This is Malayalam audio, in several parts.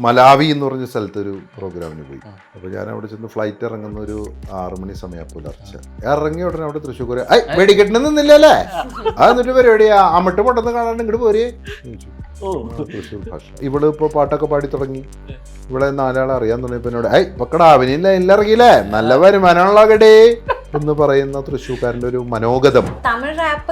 മലാവി എന്ന് പറഞ്ഞ സ്ഥലത്ത് ഒരു പ്രോഗ്രാമിന് പോയി. അപ്പോൾ ഞാൻ അവിടെ ചെന്ന് ഫ്ലൈറ്റ് ഇറങ്ങുന്ന ഒരു 6 മണി സമയം പുലർച്ചെ ഇറങ്ങിയ ഉടനെ അവിടെ തൃശ്ശൂർ വെടിക്കെട്ടുന്നില്ലല്ലേ, അത് എന്നിട്ട് പരിപാടിയാ അമ്മട്ട് പൊട്ടെന്ന് കാണാണ്ട് ഇങ്ങോട്ട് പോരേ തൃശ്ശൂർ ഭാഷ. ഇവിടെ ഇപ്പോൾ പാട്ടൊക്കെ പാടി തുടങ്ങി. ഇവിടെ 4 ആൾ അറിയാൻ തുടങ്ങിയപ്പോൾ എന്നോട് പക്കടാ അവനില്ല ഇറങ്ങിയില്ലേ നല്ല വരുമാനമുള്ള കടേ എന്ന് പറയുന്ന തൃശ്ശൂർക്കാരൻ്റെ ഒരു മനോഗതം. തമിഴ് റാപ്പ്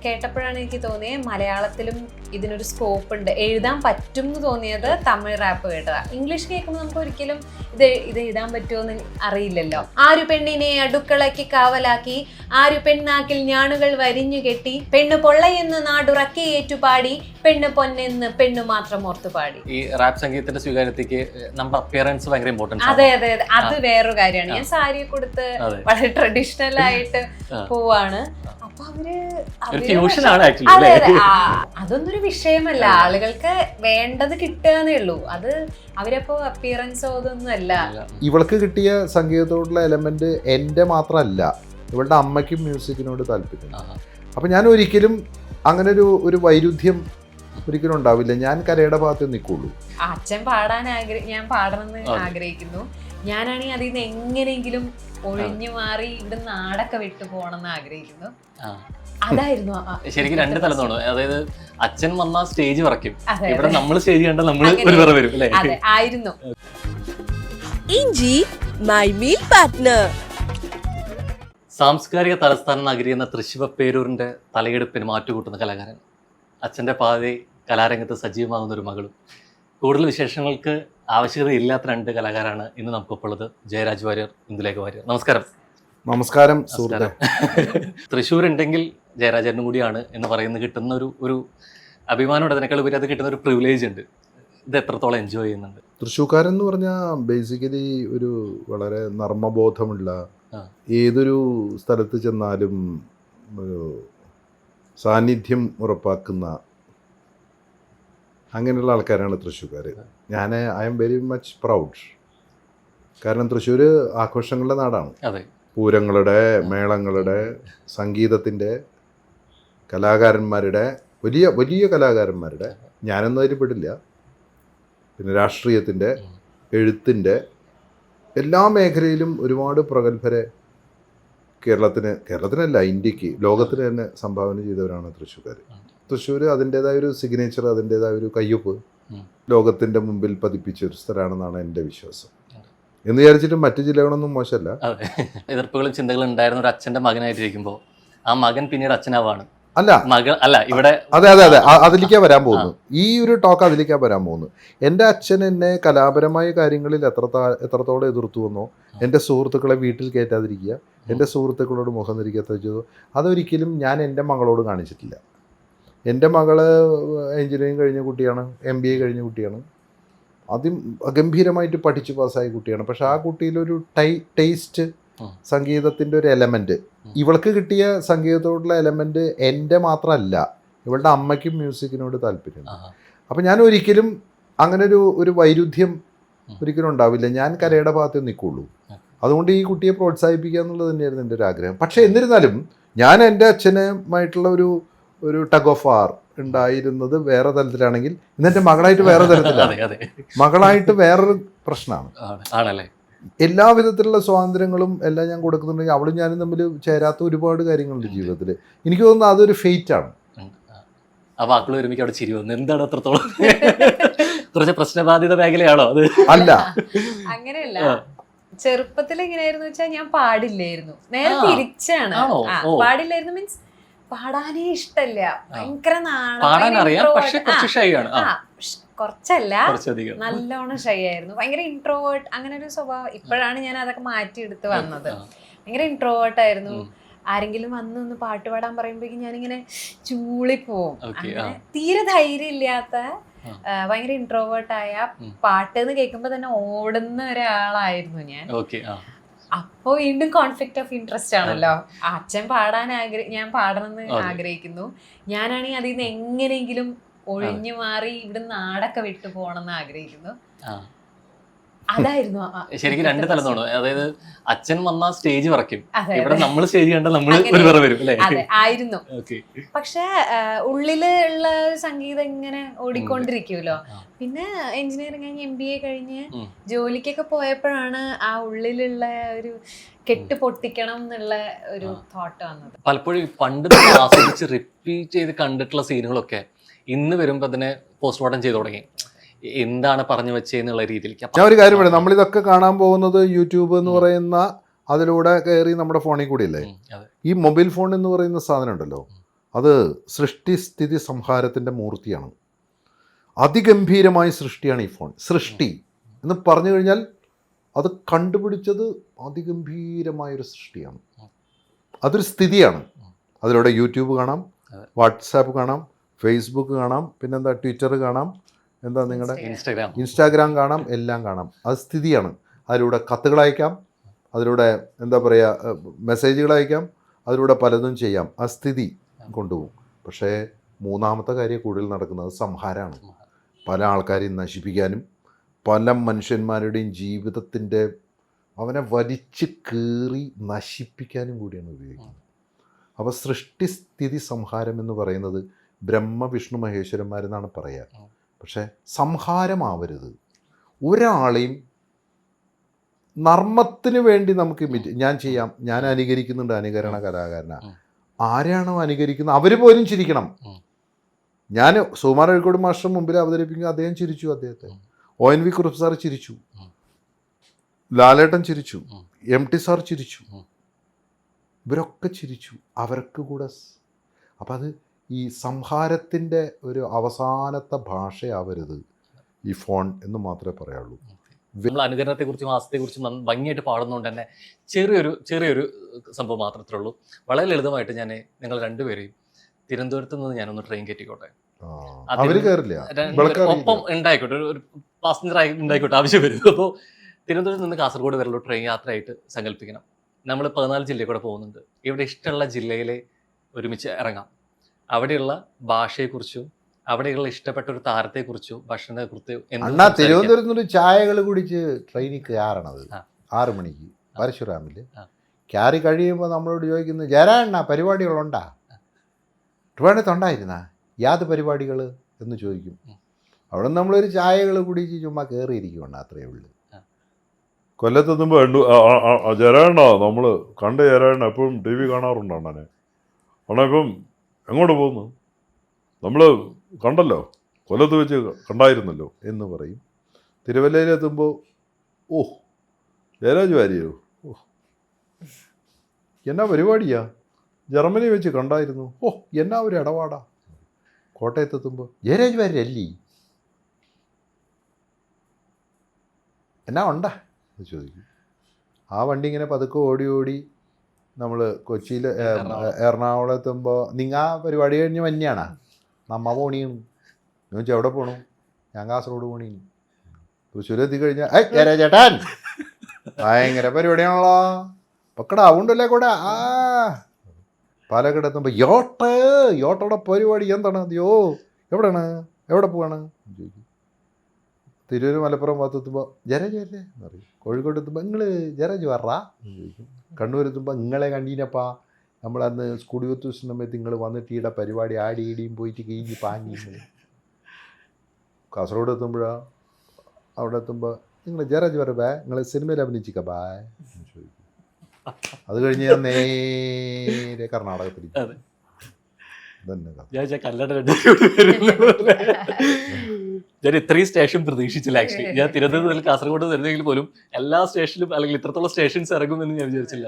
കേട്ടപ്പോഴാണ് എനിക്ക് തോന്നിയത് മലയാളത്തിലും ഇതിനൊരു സ്കോപ്പ് ഉണ്ട്, എഴുതാൻ പറ്റും എന്ന് തോന്നിയത് തമിഴ് റാപ്പ് കേട്ടതാ. ഇംഗ്ലീഷ് കേൾക്കുമ്പോൾ നമുക്ക് ഒരിക്കലും ഇത് എഴുതാൻ പറ്റുമോന്ന് അറിയില്ലല്ലോ. ആരു പെണ്ണിനെ അടുക്കളയ്ക്ക് കാവലാക്കി, ആരു പെണ്ണാക്കിൽ ഞാണുകൾ വരിഞ്ഞു കെട്ടി, പെണ്ണ് പൊള്ളയെന്ന് നാടുറക്കി ഏറ്റുപാടി, പെണ്ണ് പൊന്നെന്ന് പെണ്ണു മാത്രം ഓർത്തു പാടി. ഈ റാപ്പ് സംഗീതത്തിന്റെ സ്വീകാര്യതയ്ക്ക് നമ്മുടെ അപ്പിയറൻസ് ഭയങ്കര ഇമ്പോർട്ടൻസ്. അതെ അതെ അതെ, അത് വേറൊരു കാര്യമാണ്. ഞാൻ സാരി കൊടുത്ത് വളരെ ട്രഡീഷണൽ ആയിട്ട് പോവാണ്. അപ്പൊ അതെ അതെ, അതൊന്നൊരു വിഷയമല്ല. ആളുകൾക്ക് വേണ്ടത് കിട്ടുകയെന്നേ ഉള്ളൂ. അത് അവരപ്പോ അപ്പിയറൻസോ അതൊന്നും അല്ല. ഇവൾക്ക് കിട്ടിയ സംഗീതത്തോടുള്ള എലമെന്റ് എന്റെ മാത്രമല്ല, ഇവളുടെ അമ്മയ്ക്കും മ്യൂസിക്കിനോട് താല്പര്യം. അപ്പൊ ഞാൻ ഒരിക്കലും അങ്ങനെ ഒരു വൈരുദ്ധ്യം ഒരിക്കലും ഉണ്ടാവില്ല. ഞാൻ കരയുടെ ഭാഗത്ത് നിൽക്കുള്ളൂ. അച്ഛൻ ഞാൻ പാടണമെന്ന് ആഗ്രഹിക്കുന്നു. ഞാനാണെങ്കിൽ അതിൽ നിന്ന് എങ്ങനെയെങ്കിലും ഒഴിഞ്ഞു മാറി ഇവിടെ നാടൊക്കെ വിട്ടു പോകണമെന്ന് ആഗ്രഹിക്കുന്നു. അതായിരുന്നു ശരിക്കും 2 തലം തോന്നും. അതായത് അച്ഛൻ വന്ന സ്റ്റേജ് പറയ്ക്കും, ഇവിടെ നമ്മൾ സ്റ്റേജ് കണ്ട നമ്മൾ ഒരു വിറ വരും അല്ലേ? ആയിരുന്നു. ഇഞ്ചി മൈ മീൽ പാർട്ട്ണർ. സാംസ്കാരിക തലസ്ഥാന നഗരി എന്ന തൃശ്ശൂർ പേരൂരിന്റെ തലയെടുപ്പിന് മാറ്റുകൂട്ടുന്ന കലാകാരൻ, അച്ഛൻ്റെ പാതി കലാരംഗത്ത് സജീവമാകുന്ന ഒരു മകളും. കൂടുതൽ വിശേഷങ്ങൾക്ക് ആവശ്യകതയില്ലാത്ത 2 കലാകാരാണ് ഇന്ന് നമുക്കൊപ്പം ഉള്ളത്. ജയരാജ് വാര്യർ, ഇന്ദുലേഖ വാര്യർ. നമസ്കാരം. നമസ്കാരം സുഹൃത്തേ. തൃശ്ശൂർ ഉണ്ടെങ്കിൽ ജയരാജനും കൂടിയാണ് എന്ന് പറയുന്നത് കിട്ടുന്ന ഒരു അഭിമാനമുണ്ട്. അതിനേക്കാൾ ഉപരി അത് കിട്ടുന്ന ഒരു പ്രിവിലേജ് ഉണ്ട്. ഇത് എത്രത്തോളം എൻജോയ് ചെയ്യുന്നുണ്ട്? തൃശ്ശൂർക്കാരൻ എന്ന് പറഞ്ഞാൽ ബേസിക്കലി ഒരു വളരെ നർമ്മബോധമുള്ള, ഏതൊരു സ്ഥലത്ത് ചെന്നാലും ഒരു സാന്നിധ്യം ഉറപ്പാക്കുന്ന അങ്ങനെയുള്ള ആൾക്കാരാണ് തൃശ്ശൂർക്കാർ. I am very much proud. കാരണം തൃശ്ശൂർ ആഘോഷങ്ങളുടെ നാടാണ്. അതെ, പൂരങ്ങളുടെ, മേളങ്ങളുടെ, സംഗീതത്തിൻ്റെ, കലാകാരന്മാരുടെ, വലിയ വലിയ കലാകാരന്മാരുടെ, ഞാനൊന്നും അതിൽ പെടില്ല, പിന്നെ രാഷ്ട്രീയത്തിൻ്റെ, എഴുത്തിൻ്റെ, എല്ലാ മേഖലയിലും ഒരുപാട് പ്രഗത്ഭരെ കേരളത്തിനല്ല ഇന്ത്യക്ക്, ലോകത്തിന് തന്നെ സംഭാവന ചെയ്തവരാണ് തൃശ്ശൂർക്കാർ. തൃശ്ശൂർ അതിൻ്റേതായ ഒരു സിഗ്നേച്ചർ, അതിൻ്റേതായ ഒരു കയ്യൊപ്പ് ലോകത്തിൻ്റെ മുമ്പിൽ പതിപ്പിച്ച ഒരു സ്ഥലമാണെന്നാണ് എൻ്റെ വിശ്വാസം. എന്ന് വിചാരിച്ചിട്ട് മറ്റു ജില്ലകളൊന്നും മോശമല്ല. അതെ, എതിർപ്പുകളും ചിന്തകളും ഉണ്ടായിരുന്ന ഒരു അച്ഛൻ്റെ മകനായിട്ടിരിക്കുമ്പോൾ ആ മകൻ പിന്നീട് അച്ഛനാവാണ്. ഇവിടെ അതെ അതെ അതെ, അതിലേക്കാണ് വരാൻ പോകുന്നു. ഈ ഒരു ടോക്ക് അതിലേക്കാണ് വരാൻ പോകുന്നു. എൻ്റെ അച്ഛൻ എന്നെ കലാപരമായ കാര്യങ്ങളിൽ എത്രത്തോളം എതിർത്തുവെന്നോ, എൻ്റെ സുഹൃത്തുക്കളെ വീട്ടിൽ കയറ്റാതിരിക്കുക, എൻ്റെ സുഹൃത്തുക്കളോട് മുഖം തിരിക്കാത്ത ചെയ്തു, അതൊരിക്കലും ഞാൻ എൻ്റെ മകളോട് കാണിച്ചിട്ടില്ല. എൻ്റെ മകള് എഞ്ചിനീയറിംഗ് കഴിഞ്ഞ കുട്ടിയാണ്, MBA കഴിഞ്ഞ കുട്ടിയാണ്, ഗംഭീരമായിട്ട് പഠിച്ച് പാസ്സായ കുട്ടിയാണ്. പക്ഷെ ആ കുട്ടിയിലൊരു ടേസ്റ്റ്, സംഗീതത്തിൻ്റെ ഒരു എലമെൻറ്റ്, ഇവൾക്ക് കിട്ടിയ സംഗീതത്തോടുള്ള എലമെൻറ്റ് എൻ്റെ മാത്രമല്ല, ഇവളുടെ അമ്മയ്ക്കും മ്യൂസിക്കിനോട് താല്പര്യം. അപ്പം ഞാൻ ഒരിക്കലും അങ്ങനെ ഒരു വൈരുദ്ധ്യം ഒരിക്കലും ഉണ്ടാവില്ല. ഞാൻ കരയുടെ ഭാഗത്ത് നിൽക്കുള്ളൂ. അതുകൊണ്ട് ഈ കുട്ടിയെ പ്രോത്സാഹിപ്പിക്കുക എന്നുള്ളത് തന്നെയായിരുന്നു എൻ്റെ ഒരു ആഗ്രഹം. പക്ഷേ എന്നിരുന്നാലും ഞാൻ എൻ്റെ അച്ഛനുമായിട്ടുള്ള ഒരു ടഗ് ഓഫ് വാർ ഉണ്ടായിരുന്നത് വേറെ തലത്തിലാണെങ്കിൽ, ഇന്നെൻ്റെ മകളായിട്ട് വേറെ തരത്തിലാണ്. മകളായിട്ട് വേറൊരു പ്രശ്നമാണ്. എല്ലാ വിധത്തിലുള്ള സ്വാതന്ത്ര്യങ്ങളും എല്ലാം ഞാൻ കൊടുക്കുന്നുണ്ടെങ്കിൽ അവളും ഞാനും തമ്മിൽ ചേരാത്ത ഒരുപാട് കാര്യങ്ങളുണ്ട് ജീവിതത്തിൽ. എനിക്ക് തോന്നുന്നു അതൊരു ഫെയ്റ്റ് ആണ്. എന്താണ് അത്രത്തോളം കുറച്ച് പ്രശ്നബാധിത മേഖലയാണോ അത്? അല്ല, അങ്ങനെയല്ല. ചെറുപ്പത്തിൽ എങ്ങനെയായിരുന്നു വെച്ചാൽ ഞാൻ പാടില്ലായിരുന്നു. നേരെ തിരിച്ചാണ്. പാടില്ലായിരുന്നു മീൻസ് പാടാനേ ഇഷ്ടല്ല, ഭയങ്കര കുറച്ചല്ല നല്ലോണം ഷൈ ആയിരുന്നു, ഭയങ്കര ഇൻട്രോവേർട്ട്, അങ്ങനെ ഒരു സ്വഭാവം. ഇപ്പോഴാണ് ഞാൻ അതൊക്കെ മാറ്റിയെടുത്ത് വന്നത്. ഭയങ്കര ഇൻട്രോവേർട്ട് ആയിരുന്നു. ആരെങ്കിലും വന്ന് പാട്ട് പാടാൻ പറയുമ്പോഴേക്കും ഞാനിങ്ങനെ ചൂളിപ്പോവും. അങ്ങനെ തീരെ ധൈര്യം ഇല്ലാത്ത, ഭയങ്കര ഇൻട്രോവേർട്ടായ, പാട്ട് എന്ന് കേൾക്കുമ്പോ തന്നെ ഓടുന്ന ഒരാളായിരുന്നു ഞാൻ. അപ്പൊ വീണ്ടും കോൺഫ്ലിക്റ്റ് ഓഫ് ഇൻട്രസ്റ്റ് ആണല്ലോ. അച്ഛൻ ഞാൻ പാടണമെന്ന് ആഗ്രഹിക്കുന്നു. ഞാനാണെങ്കിൽ അതിൽ നിന്ന് എങ്ങനെയെങ്കിലും ഒഴിഞ്ഞു മാറി ഇവിടെ നാടൊക്കെ വിട്ടു പോകണമെന്ന് ആഗ്രഹിക്കുന്നു. അതായിരുന്നു ശരിക്കും രണ്ട് തലം തോന്നും. അതായത് അച്ഛൻ വന്ന സ്റ്റേജ് പറയ്ക്കും, അതെ, ഇവിടെ അതെ. നമ്മൾ സ്റ്റേജ് കണ്ട നമ്മൾ അങ്ങനെ. ഒരു വിറ വരും അല്ലേ? അതെ ആയിരുന്നു. ഓക്കെ. പക്ഷെ ഉള്ളില് ഉള്ള ഒരു സംഗീതം ഇങ്ങനെ ഓടിക്കൊണ്ടിരിക്കുമല്ലോ. പിന്നെ എഞ്ചിനീയറിംഗ് കഴിഞ്ഞ് MBA കഴിഞ്ഞ് ജോലിക്കൊക്കെ പോയപ്പോഴാണ് ആ ഉള്ളിലുള്ള ഒരു കെട്ട് പൊട്ടിക്കണം എന്നുള്ള ഒരു തോട്ട് വന്നത്. പലപ്പോഴും പണ്ട് നമ്മൾ ആസ്വദിച്ച് റിപ്പീറ്റ് ചെയ്ത് കണ്ടിട്ടുള്ള സീനുകളൊക്കെ ഇന്ന് വരുമ്പോ അതിനെ പോസ്റ്റ്മോർട്ടം ചെയ്തു തുടങ്ങി, എന്താണ് പറഞ്ഞു വെച്ചെന്നുള്ള രീതിയിലേക്ക്. ഞാൻ ഒരു കാര്യം പറയാം, നമ്മളിതൊക്കെ കാണാൻ പോകുന്നത് യൂട്യൂബ് എന്ന് പറയുന്ന അതിലൂടെ കയറി നമ്മുടെ ഫോണിൽ കൂടി അല്ലേ. ഈ മൊബൈൽ ഫോൺ എന്ന് പറയുന്ന സാധനം ഉണ്ടല്ലോ, അത് സൃഷ്ടിസ്ഥിതി സംഹാരത്തിൻ്റെ മൂർത്തിയാണ്. അതിഗംഭീരമായ സൃഷ്ടിയാണ് ഈ ഫോൺ. സൃഷ്ടി എന്ന് പറഞ്ഞു കഴിഞ്ഞാൽ അത് കണ്ടുപിടിച്ചത് അതിഗംഭീരമായൊരു സൃഷ്ടിയാണ്. അതൊരു സ്ഥിതിയാണ്. അതിലൂടെ യൂട്യൂബ് കാണാം, വാട്സാപ്പ് കാണാം, ഫേസ്ബുക്ക് കാണാം, പിന്നെന്താ ട്വിറ്റർ കാണാം, എന്താ നിങ്ങളുടെ ഇൻസ്റ്റാഗ്രാം കാണാം, എല്ലാം കാണാം. അത് സ്ഥിതിയാണ്. അതിലൂടെ കത്തുകൾ അയക്കാം, അതിലൂടെ എന്താ പറയുക മെസ്സേജുകൾ അയക്കാം, അതിലൂടെ പലതും ചെയ്യാം. ആ സ്ഥിതി കൊണ്ടുപോകും. പക്ഷേ മൂന്നാമത്തെ കാര്യം കൂടുതൽ നടക്കുന്നത് സംഹാരമാണ്. പല ആൾക്കാരെയും നശിപ്പിക്കാനും പല മനുഷ്യന്മാരുടെയും ജീവിതത്തിൻ്റെ അവനെ വലിച്ച് കീറി നശിപ്പിക്കാനും കൂടിയാണ് ഉപയോഗിക്കുന്നത്. അപ്പോൾ സൃഷ്ടിസ്ഥിതി സംഹാരം എന്ന് പറയുന്നത് ബ്രഹ്മ വിഷ്ണു മഹേശ്വരന്മാരെന്നാണ് പറയുക. പക്ഷേ സംഹാരമാവരുത്. ഒരാളെയും നർമ്മത്തിന് വേണ്ടി നമുക്ക് ഞാൻ ചെയ്യാം, ഞാൻ അനുകരിക്കുന്നുണ്ട്, അനുകരണ കലാകാരനാണ്. ആരാണോ അനുകരിക്കുന്നത് അവർ പോലും ചിരിക്കണം. ഞാൻ സുകുമാരൻ അഴീക്കോട് മാസ്റ്റർ മുമ്പിൽ അവതരിപ്പിക്കുക, അദ്ദേഹം ചിരിച്ചു, അദ്ദേഹത്തെ ONV കുറുപ്പ് സാർ ചിരിച്ചു, ലാലേട്ടൻ ചിരിച്ചു, MT സാർ ചിരിച്ചു, ഇവരൊക്കെ ചിരിച്ചു. അവർക്ക് കൂടെ അപ്പം അത് ഈ സംഹാരത്തിൻ്റെ ഒരു അവസാനത്തെ ഭാഷയാവരുത് ഈ ഫോൺ എന്ന് മാത്രമേ പറയാവുള്ളൂ. നമ്മൾ അനുകരണത്തെക്കുറിച്ചും ഹാസ്യത്തെക്കുറിച്ചും ഭംഗിയായിട്ട് പാടുന്നതുകൊണ്ട് തന്നെ ചെറിയൊരു സംഭവം മാത്രമേ ഉള്ളൂ. വളരെ ലളിതമായിട്ട് ഞാൻ നിങ്ങൾ രണ്ടുപേരെയും തിരുവനന്തപുരത്ത് നിന്ന് ഞാനൊന്ന് ട്രെയിൻ കയറ്റിക്കോട്ടെ. അവര് കയറില്ല, ഒപ്പം ഉണ്ടായിക്കോട്ടെ, ഒരു പാസഞ്ചർ ആയി ഉണ്ടായിക്കോട്ടെ, ആവശ്യം വരും. അപ്പോൾ തിരുവനന്തപുരത്ത് നിന്ന് കാസർഗോഡ് വരെയുള്ള ട്രെയിൻ യാത്രയായിട്ട് സങ്കല്പിക്കണം. നമ്മൾ 14 ജില്ലയിൽ കൂടെ പോകുന്നുണ്ട്. ഇവിടെ ഇഷ്ടമുള്ള ജില്ലയിലെ ഒരുമിച്ച് ഇറങ്ങാം. അവിടെയുള്ള ഭാഷയെക്കുറിച്ചും അവിടെയുള്ള ഇഷ്ടപ്പെട്ട ഒരു താരത്തെക്കുറിച്ചോ ഭക്ഷണത്തെക്കുറിച്ചോ അണ്ണാ തിരുവനന്തപുരത്ത് നിന്ന് ചായകൾ കുടിച്ച് ട്രെയിനിൽ കയറണത് 6 മണിക്ക് പരശുരാമിൽ കയറി കഴിയുമ്പോൾ നമ്മളോട് ചോദിക്കുന്നത് ജരാണ്ണ പരിപാടികളുണ്ടാ, ട്രിവാൻഡ്രത്തുണ്ടായിരുന്നാ യാത് പരിപാടികൾ എന്ന് ചോദിക്കും. അവിടെ നമ്മളൊരു ചായകൾ കുടിച്ച് ചുമ്മാ കയറിയിരിക്കുവാണ്, അത്രയേ ഉള്ളൂ. കൊല്ലത്തെത്തുമ്പോൾ ജരാണ്ണ നമ്മൾ കണ്ട ജരാണ്ണ എപ്പോഴും TV കാണാറുണ്ട് അണ്ണനെ. അണ്ണാ ഇപ്പം എങ്ങോട്ട് പോകുന്നു? നമ്മൾ കണ്ടല്ലോ, കൊല്ലത്ത് വെച്ച് കണ്ടായിരുന്നല്ലോ എന്ന് പറയും. തിരുവല്ലയിലെത്തുമ്പോൾ ഓ ജയരാജ് വാര്യരോ, ഓ എന്നാ പരിപാടിയാ, ജർമ്മനി വെച്ച് കണ്ടായിരുന്നു, ഓ എന്നാ ഒരു ഇടപാടാ. കോട്ടയത്തെത്തുമ്പോൾ ജയരാജ് വാര്യരല്ലേ, എന്നാ ഉണ്ടാ എന്ന് ചോദിക്കും. ആ വണ്ടി ഇങ്ങനെ പതുക്കെ ഓടി നമ്മൾ കൊച്ചിയിൽ എറണാകുളത്തെത്തുമ്പോൾ നിങ്ങൾ ആ പരിപാടി കഴിഞ്ഞ് മഞ്ഞാണാ നമ്മ പോണിയാണ്. ഞാൻ ചോദിച്ചാൽ എവിടെ പോണു? ഞാൻ കാസർഗോഡ് പോണീന്. തൃശ്ശൂർ എത്തിക്കഴിഞ്ഞാൽ ചേട്ടാൻ ഭയങ്കര പരിപാടിയാണല്ലോ, പക്കടാവുണ്ടല്ലേ കൂടെ. ആ പാലക്കാട് എത്തുമ്പോൾ യോട്ടയുടെ പരിപാടി എന്താണ്? അതെയോ എവിടെയാണ്, എവിടെ പോവാണ് ചോദിക്കും. തിരൂർ മലപ്പുറം ഭാഗത്തെത്തുമ്പോൾ ജയരാജ് വരല്ലേ എന്ന് പറയും. കോഴിക്കോട് എത്തുമ്പോൾ നിങ്ങൾ ജയരാജ് വരാ എന്ന് ചോദിക്കും. കണ്ണൂരെത്തുമ്പോൾ നിങ്ങളെ കണ്ടീനപ്പാ, നമ്മളന്ന് സ്കൂൾ യൂത്ത് സമയത്ത് നിങ്ങൾ വന്നിട്ട് ഈടെ പരിപാടി ആടി ഈടിയും പോയിട്ട് കഴിഞ്ഞ് പാഞ്ഞി. കാസർഗോഡ് എത്തുമ്പോഴാ അവിടെ എത്തുമ്പോൾ നിങ്ങൾ ജയരാജ് വരബേ, നിങ്ങൾ സിനിമയിൽ അഭിനയിച്ചിക്ക ബായ് എന്ന് ചോദിക്കും. അത് കഴിഞ്ഞ് ഞാൻ നേരെ കർണാടകത്തിൽ ഞാൻ ഇത്രയും സ്റ്റേഷൻ പ്രതീക്ഷിച്ചില്ല. ആക്ച്വലി ഞാൻ തിരുവനന്തപുരം മുതൽ കാസർഗോഡ് വരുന്നെങ്കിൽ പോലും എല്ലാ സ്റ്റേഷനിലും അല്ലെങ്കിൽ ഇത്രത്തോളം സ്റ്റേഷൻസ് ഇറങ്ങുമെന്ന് ഞാൻ വിചാരിച്ചില്ല.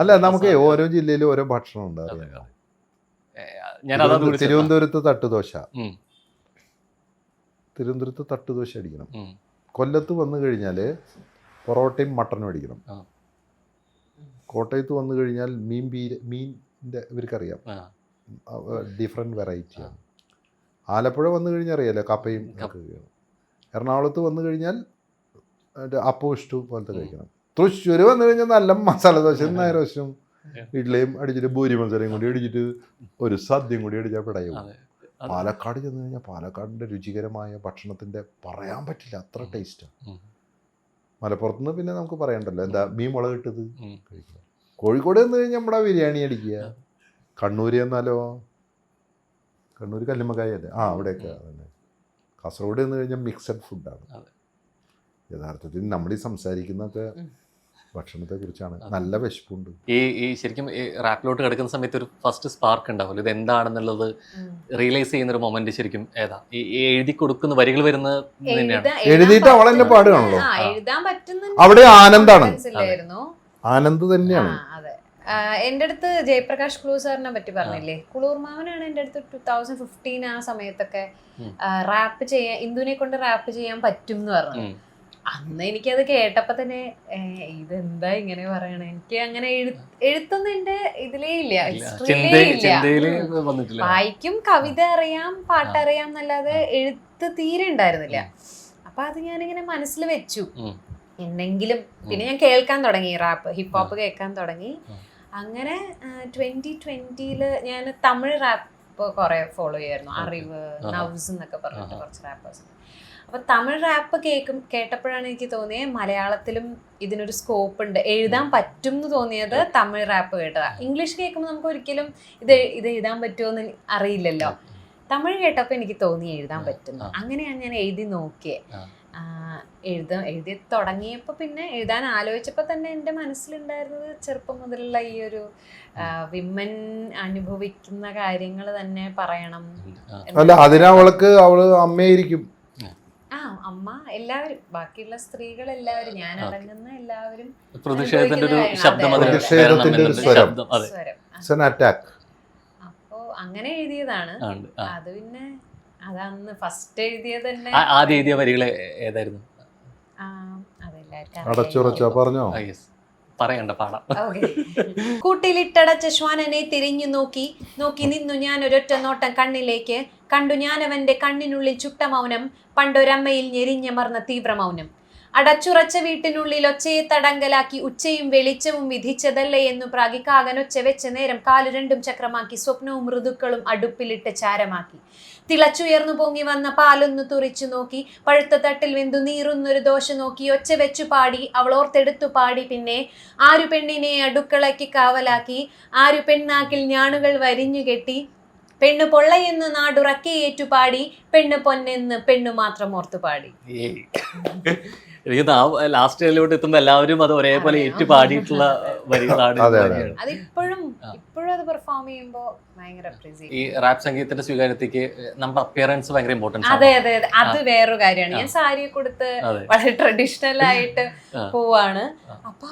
അല്ല, നമുക്ക് ഓരോ ജില്ലയിലും ഓരോ ഭക്ഷണം ഉണ്ട്. തിരുവനന്തപുരത്ത് തട്ടുദോശ, തിരുവനന്തപുരത്ത് തട്ടുദോശ അടിക്കണം. കൊല്ലത്ത് വന്നു കഴിഞ്ഞാൽ പൊറോട്ടയും മട്ടനും അടിക്കണം. കോട്ടയത്ത് വന്നു കഴിഞ്ഞാൽ മീനിൻ്റെ ഇവർക്കറിയാം, ഡിഫറെൻറ്റ് വെറൈറ്റിയാണ്. ആലപ്പുഴ വന്നു കഴിഞ്ഞാൽ അറിയാലോ കപ്പയും ഒക്കെ. എറണാകുളത്ത് വന്നു കഴിഞ്ഞാൽ അപ്പവും ഇഷ്ടവും പോലത്തെ കഴിക്കണം. തൃശ്ശൂർ വന്നു കഴിഞ്ഞാൽ നല്ല മസാല ദോശ, നായരോശം ഇഡ്ഡലിയും അടിച്ചിട്ട് ഭൂരി മസാലയും കൂടി അടിച്ചിട്ട് ഒരു സദ്യയും കൂടി അടിച്ചാൽ പിടയും. പാലക്കാട് ചെന്ന് കഴിഞ്ഞാൽ പാലക്കാടിൻ്റെ രുചികരമായ ഭക്ഷണത്തിൻ്റെ പറയാൻ പറ്റില്ല, അത്ര ടേസ്റ്റാണ്. മലപ്പുറത്ത് നിന്ന് പിന്നെ നമുക്ക് പറയണ്ടല്ലോ, എന്താ മീൻ മുളക് ഇട്ടത് ഉം. കഴിക്കുക. കോഴിക്കോട് നിന്ന് കഴിഞ്ഞാൽ നമ്മുടെ ബിരിയാണി അടിക്കുക. കണ്ണൂർ എന്നാലോ, കണ്ണൂർ കല്ലുമ്മക്കായ അല്ലേ, അവിടെയൊക്കെ അതന്നെ. കാസർഗോഡ് എന്ന് കഴിഞ്ഞാൽ മിക്സഡ് ഫുഡാണ്. അതെ. യഥാർത്ഥത്തിൽ നമ്മൾ ഈ സംസാരിക്കുന്നതൊക്കെ ഭക്ഷണത്തെ കുറിച്ചാണ്. നല്ല വിശപ്പുണ്ട്. ഈ ശരിക്കും ഈ റാപ്പിലോട്ട് കിടക്കുന്ന സമയത്ത് ഒരു ഫസ്റ്റ് സ്പാർക്ക് ഉണ്ടാവുമല്ലോ, ഇത് എന്താണെന്നുള്ളത് റിയലൈസ് ചെയ്യുന്ന ഒരു മൊമെന്റ് ശരിക്കും ഏതാ? ഈ എഴുതി കൊടുക്കുന്ന വരികൾ വരുന്നത് തന്നെയാണ്. എഴുതിയിട്ട് അവൾ തന്നെ പാടുകയാണല്ലോ. എഴുതാൻ പറ്റുന്ന അവിടെ ആനന്ദാണ്, ഇല്ലായിരുന്നു. ആനന്ദ് തന്നെയാണ്. അതെ. എൻ്റെ അടുത്ത് ജയപ്രകാശ് കുളൂർ സാറിനെ പറ്റി പറഞ്ഞില്ലേ, കുളൂർ മാമനാണ് എൻ്റെ അടുത്ത് 2015 ആ സമയത്തൊക്കെ റാപ്പ് ചെയ്യാൻ, ഇന്ദുവിനെ കൊണ്ട് റാപ്പ് ചെയ്യാൻ പറ്റും എന്ന് പറഞ്ഞു. അന്ന് എനിക്കത് കേട്ടപ്പോ തന്നെ ഇതെന്താ ഇങ്ങനെ പറയണേ, എനിക്ക് അങ്ങനെ എഴുത്തൊന്നും എന്റെ ഇതിലേ ഇല്ല, വായിക്കും, കവിത അറിയാം, പാട്ടറിയാം എന്നല്ലാതെ എഴുത്ത് തീരെ ഉണ്ടായിരുന്നില്ല. അപ്പൊ അത് ഞാനിങ്ങനെ മനസ്സിൽ വെച്ചു എന്നെങ്കിലും. പിന്നെ ഞാൻ കേൾക്കാൻ തുടങ്ങി, റാപ്പ് ഹിപ്പ് ഹോപ്പ് കേൾക്കാൻ തുടങ്ങി. അങ്ങനെ 2020 ഞാൻ തമിഴ് റാപ്പ് കുറെ ഫോളോ ചെയ്യായിരുന്നു. അറിവ്, നവ്സ് എന്നൊക്കെ പറഞ്ഞിട്ട് കുറച്ച് റാപ്പേഴ്സ്. അപ്പൊ തമിഴ് റാപ്പ് കേട്ടപ്പോഴാണ് എനിക്ക് തോന്നിയത് മലയാളത്തിലും ഇതിനൊരു സ്കോപ്പ് ഉണ്ട്, എഴുതാൻ പറ്റും എന്ന് തോന്നിയത് തമിഴ് റാപ്പ് കേട്ടതാ. ഇംഗ്ലീഷ് കേൾക്കുമ്പോൾ നമുക്ക് ഒരിക്കലും ഇത് എഴുതാൻ പറ്റുമോ എന്ന് അറിയില്ലല്ലോ. തമിഴ് കേട്ടപ്പോൾ എനിക്ക് തോന്നി എഴുതാൻ പറ്റുന്നു. അങ്ങനെയാണ് ഞാൻ എഴുതി നോക്കിയത്. എഴുതി തുടങ്ങിയപ്പോൾ പിന്നെ എഴുതാൻ ആലോചിച്ചപ്പോൾ തന്നെ എൻ്റെ മനസ്സിലുണ്ടായിരുന്നത് ചെറുപ്പം മുതലുള്ള ഈ ഒരു വിമൻ അനുഭവിക്കുന്ന കാര്യങ്ങൾ തന്നെ പറയണം. അല്ല, അവള് അമ്മയായിരിക്കും. അമ്മ, എല്ലാവരും, ബാക്കിയുള്ള സ്ത്രീകൾ എല്ലാവരും, ഞാൻ അടങ്ങുന്ന എല്ലാവരും പ്രതിഷേധത്തിന്റെ ഒരു ശബ്ദം, അപ്പോ അങ്ങനെ എഴുതിയതാണ് അത്. പിന്നെ അതന്ന് ഫസ്റ്റ് എഴുതിയത് തന്നെ. ആദ്യം എഴുതിയ വരികൾ ഏതായിരുന്നു? അതെല്ലാവർക്കും പറഞ്ഞോ, പറയണ്ട, പാടാം. കൂട്ടിലിട്ടടച്ച ശ്വാനനെ തിരിഞ്ഞു നോക്കി നിന്നു ഞാൻ ഒരൊറ്റ നോട്ടം കണ്ണിലേക്ക്. കണ്ടു ഞാനവന്റെ കണ്ണിനുള്ളിൽ ചുട്ട മൗനം, പണ്ടൊരമ്മയിൽ ഞെരിഞ്ഞമർന്ന തീവ്രമൗനം. അടച്ചുറച്ച വീട്ടിനുള്ളിൽ ഒച്ചയെ തടങ്കലാക്കി ഉച്ചയും വെളിച്ചവും വിധിച്ചതല്ലേ എന്നു പ്രാഗി കാകനൊച്ച വെച്ച നേരം കാലു രണ്ടും ചക്രമാക്കി സ്വപ്നവും ഋതുക്കളും അടുപ്പിലിട്ട് ചാരമാക്കി. തിളച്ചുയർന്നു പൊങ്ങി വന്ന പാലൊന്നു തുറിച്ചു നോക്കി, പഴുത്ത തട്ടിൽ വെന്തു നീറുന്നൊരു ദോശ നോക്കി ഒച്ച വെച്ചു പാടി അവൾ ഓർത്തെടുത്തു പാടി. പിന്നെ ആരു പെണ്ണിനെ അടുക്കളയ്ക്ക് കാവലാക്കി, ആരു പെണ്ണാക്കിൽ ഞാണുകൾ വരിഞ്ഞു കെട്ടി, പെണ്ണു പൊള്ളയെന്ന് നാടുറക്കി ഏറ്റുപാടി, പെണ്ണ് പൊന്നെന്ന് പെണ്ണു മാത്രം ഓർത്തു പാടി. എനിക്ക് ലാസ്റ്റ് എത്തുമ്പോ എല്ലാവരും അത് ഒരേപോലെ ഏറ്റു പാടിയിട്ടുള്ള വരികളാണ്. അതിപ്പോഴും അത് പെർഫോം ചെയ്യുമ്പോ ഭയങ്കര ഈ റാപ്പ് സംഗീതത്തിന്റെ സ്വീകാര്യതയ്ക്ക് നമ്മുടെ അപ്പിയറൻസ് ഭയങ്കര ഇമ്പോർട്ടൻസ്. അതെ, അത് വേറൊരു കാര്യമാണ്. ഞാൻ സാരി കൊടുത്ത് വളരെ ട്രഡീഷണൽ ആയിട്ട് പോവാണ്. അപ്പൊ